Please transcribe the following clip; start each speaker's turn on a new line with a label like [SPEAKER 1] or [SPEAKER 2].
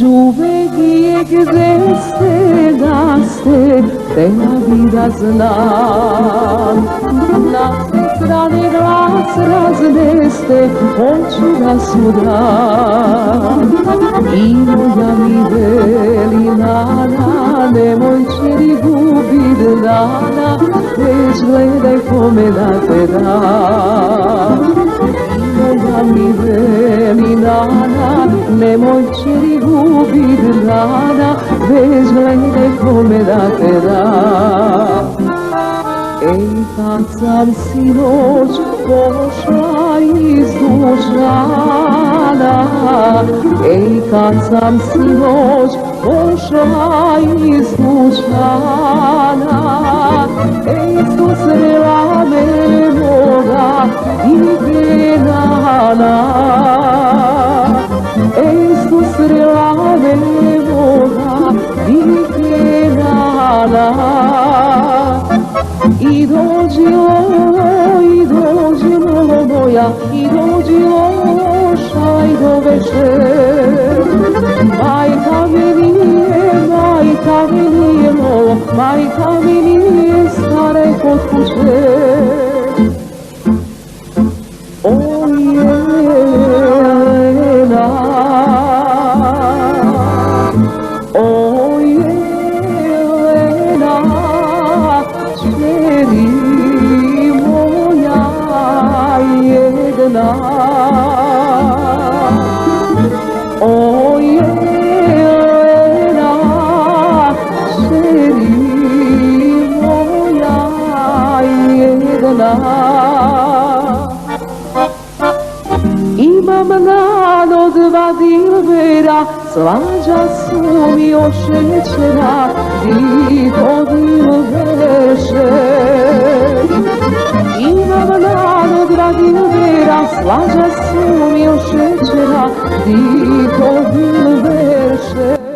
[SPEAKER 1] Giuveghie gdeste daste, te la vida znam. Na strane glas razneste, hoću da sudam. I moja mi veli nana, nemoj čeri gubit dana, već gledaj kome da te dam. Moja mi veli nana, nemoj čeri gubit dana, već gledaj kome da te dam. Ej, kad sam sinoć pošla iz dućana, ej, kad sam sinoć pošla iz dućana, ej, susrela me moga Igenana, ej, susrela me moga Igenana. I dođilo moja, i dođi loša i do večer. Majka mi nije molo, majka mi nije stare kod kuće. O Jelena, o Jelena, čeri moja jedna. O Jelena, čeri moja jedna. Imam nano dva dilbera, slađa su mi ošećena, ti to dilbeše. Imam nano dva dilbera, slađa su mi ošećena, ti to dilbeše.